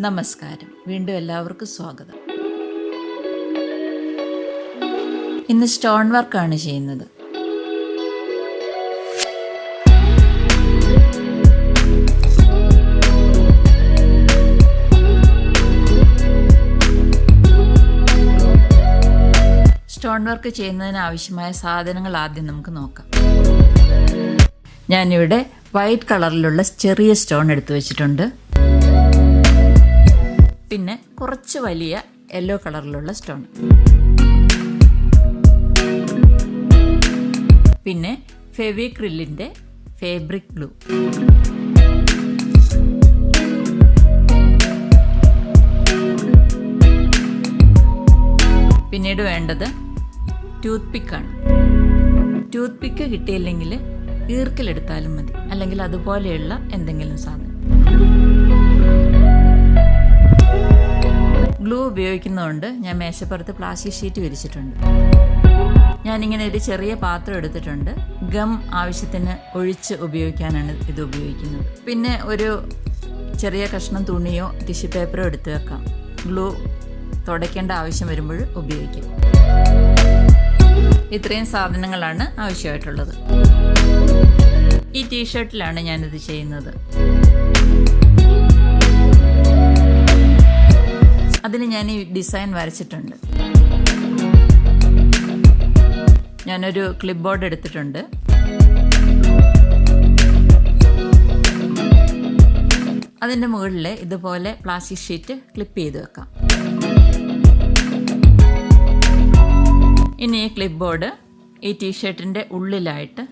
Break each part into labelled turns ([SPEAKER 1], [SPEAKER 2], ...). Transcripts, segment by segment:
[SPEAKER 1] നമസ്കാരം. വീണ്ടും എല്ലാവർക്കും സ്വാഗതം. ഇന്ന് സ്റ്റോൺ വർക്കാണ് ചെയ്യുന്നത്. സ്റ്റോൺ വർക്ക് ചെയ്യുന്നതിന് ആവശ്യമായ സാധനങ്ങൾ ആദ്യം നമുക്ക് നോക്കാം. ഞാനിവിടെ വൈറ്റ് കളറിലുള്ള ചെറിയ സ്റ്റോൺ എടുത്തു വെച്ചിട്ടുണ്ട്. പിന്നെ കുറച്ച് വലിയ യെല്ലോ കളറിലുള്ള സ്റ്റോൺ, പിന്നെ ഫെവിക്രിലിൻ്റെ ഫാബ്രിക് ഗ്ലൂ, പിന്നീട് വേണ്ടത് ടൂത്ത് പിക്കാണ്. ടൂത്ത് പിക്ക് കിട്ടിയില്ലെങ്കിൽ ഈർക്കിലെടുത്താലും മതി, അല്ലെങ്കിൽ അതുപോലെയുള്ള എന്തെങ്കിലും സാധനം. ഗ്ലൂ ഉപയോഗിക്കുന്നതുകൊണ്ട് ഞാൻ മേശപ്പുറത്ത് പ്ലാസ്റ്റിക് ഷീറ്റ് വിരിച്ചിട്ടുണ്ട്. ഞാനിങ്ങനെ ഒരു ചെറിയ പാത്രം എടുത്തിട്ടുണ്ട്. ഗം ആവശ്യത്തിന് ഒഴിച്ച് ഉപയോഗിക്കാനാണ് ഇത് ഉപയോഗിക്കുന്നത്. പിന്നെ ഒരു ചെറിയ കഷ്ണം തുണിയോ ടിഷ്യൂ പേപ്പറോ എടുത്ത് വെക്കാം. ഗ്ലൂ തുടയ്ക്കേണ്ട ആവശ്യം വരുമ്പോൾ ഉപയോഗിക്കാം. ഇത്രയും സാധനങ്ങളാണ് ആവശ്യമായിട്ടുള്ളത്. ഈ ടീഷർട്ടിലാണ് ഞാനിത് ചെയ്യുന്നത്. അതിന് ഞാൻ ഈ ഡിസൈൻ വരച്ചിട്ടുണ്ട്. ഞാനൊരു ക്ലിപ്പ് ബോർഡ് എടുത്തിട്ടുണ്ട്. അതിൻ്റെ മുകളിൽ ഇതുപോലെ പ്ലാസ്റ്റിക് ഷീറ്റ് ക്ലിപ്പ് ചെയ്ത് വെക്കാം. ഇനി ഈ ക്ലിപ്പ് ബോർഡ് ഈ ടീഷർട്ടിൻ്റെ ഉള്ളിലായിട്ട്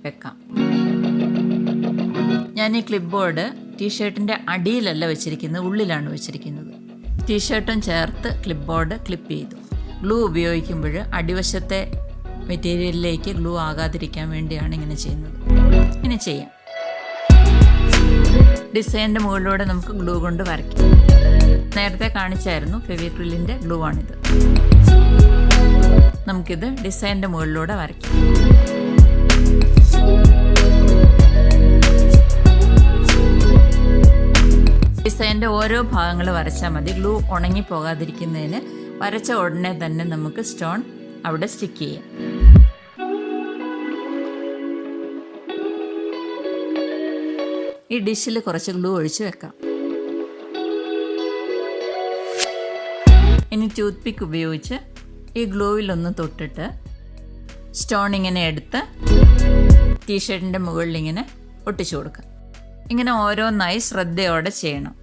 [SPEAKER 1] വെക്കാം. ഞാൻ ഈ ക്ലിപ്പ് ബോർഡ് ടീഷർട്ടിൻ്റെ അടിയിലല്ല വെച്ചിരിക്കുന്നത്, ഉള്ളിലാണ് വെച്ചിരിക്കുന്നത്. ടീഷർട്ടും ചേർത്ത് ക്ലിപ്പ് ബോർഡ് ക്ലിപ്പ് ചെയ്തു. ഗ്ലൂ ഉപയോഗിക്കുമ്പോൾ അടിവശത്തെ മെറ്റീരിയലിലേക്ക് ഗ്ലൂ ആകാതിരിക്കാൻ വേണ്ടിയാണ് ഇങ്ങനെ ചെയ്യുന്നത്. ഇങ്ങനെ ചെയ്യാം. ഡിസൈനിൻ്റെ മുകളിലൂടെ നമുക്ക് ഗ്ലൂ കൊണ്ട് വരയ്ക്കാം. നേരത്തെ കാണിച്ചായിരുന്നു ഫെവിക്രിലിൻ്റെ ഗ്ലൂ ആണിത്. നമുക്കിത് ഡിസൈനിൻ്റെ മുകളിലൂടെ വരയ്ക്കാം. ഡിസൈൻ്റെ ഓരോ ഭാഗങ്ങൾ വരച്ചാൽ മതി. ഗ്ലൂ ഉണങ്ങി പോകാതിരിക്കുന്നതിന് വരച്ച ഉടനെ തന്നെ നമുക്ക് സ്റ്റോൺ അവിടെ സ്റ്റിക്ക് ചെയ്യാം. ഈ ഡിഷിൽ കുറച്ച് ഗ്ലൂ ഒഴിച്ച് വെക്കാം. ഇനി ടൂത്ത് പിക്ക് ഉപയോഗിച്ച് ഈ ഗ്ലൂവിലൊന്ന് തൊട്ടിട്ട് സ്റ്റോൺ ഇങ്ങനെ എടുത്ത് ടീഷർട്ടിൻ്റെ മുകളിൽ ഇങ്ങനെ ഒട്ടിച്ചു കൊടുക്കാം. ഇങ്ങനെ ഓരോന്നായി ശ്രദ്ധയോടെ ചെയ്യണം.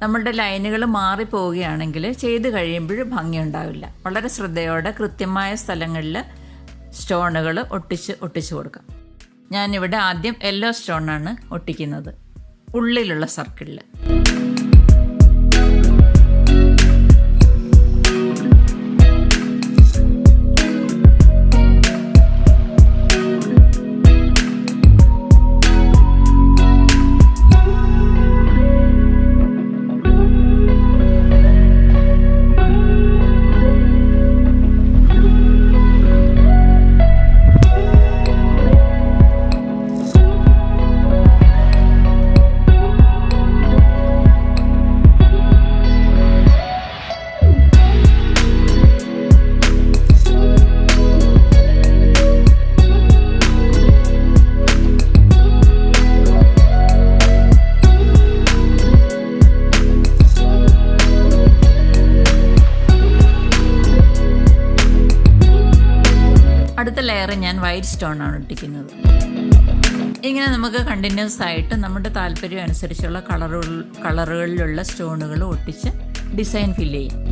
[SPEAKER 1] നമ്മളുടെ ലൈനുകൾ മാറിപ്പോവുകയാണെങ്കിൽ ചെയ്ത് കഴിയുമ്പോൾ ഭംഗിയുണ്ടാവില്ല. വളരെ ശ്രദ്ധയോടെ കൃത്യമായ സ്ഥലങ്ങളിൽ സ്റ്റോണുകൾ ഒട്ടിച്ച് കൊടുക്കാം. ഞാനിവിടെ ആദ്യം യെല്ലോ സ്റ്റോണാണ് ഒട്ടിക്കുന്നത്, ഉള്ളിലുള്ള സർക്കിളിൽ. അടുത്ത ലെയർ ഞാൻ വൈറ്റ് സ്റ്റോൺ ആണ് ഒട്ടിക്കുന്നത്. ഇങ്ങനെ നമുക്ക് കണ്ടിന്യൂസ് ആയിട്ട് നമ്മുടെ താല്പര്യം അനുസരിച്ചുള്ള കളറുകളിലുള്ള സ്റ്റോണുകൾ ഒട്ടിച്ച് ഡിസൈൻ ഫില്ല് ചെയ്യും.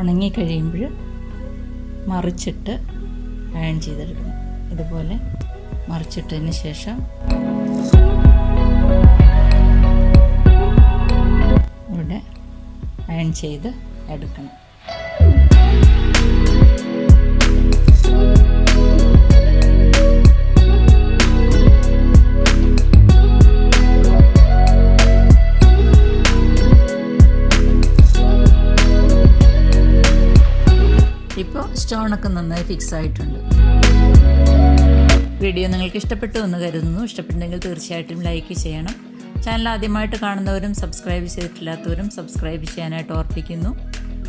[SPEAKER 1] ഉണങ്ങിക്കഴിയുമ്പോൾ മറിച്ചിട്ട് അയൺ ചെയ്തെടുക്കണം. ഇതുപോലെ മറിച്ചിട്ടതിന് ശേഷം ഇവിടെ അയൺ ചെയ്ത് എടുക്കണം. ഇപ്പോൾ സ്റ്റോണൊക്കെ നന്നായി ഫിക്സ് ആയിട്ടുണ്ട്. വീഡിയോ നിങ്ങൾക്ക് ഇഷ്ടപ്പെട്ടു എന്ന് കരുതുന്നു. ഇഷ്ടപ്പെട്ടെങ്കിൽ തീർച്ചയായിട്ടും ലൈക്ക് ചെയ്യണം. ചാനൽ ആദ്യമായിട്ട് കാണുന്നവരും സബ്സ്ക്രൈബ് ചെയ്തിട്ടില്ലാത്തവരും സബ്സ്ക്രൈബ് ചെയ്യാനായിട്ട് ഓർപ്പിക്കുന്നു.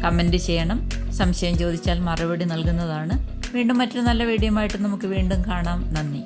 [SPEAKER 1] കമൻറ്റ് ചെയ്യണം. സംശയം ചോദിച്ചാൽ മറുപടി നൽകുന്നതാണ്. വീണ്ടും മറ്റൊരു നല്ല വീഡിയോ ആയിട്ട് നമുക്ക് വീണ്ടും കാണാം. നന്ദി.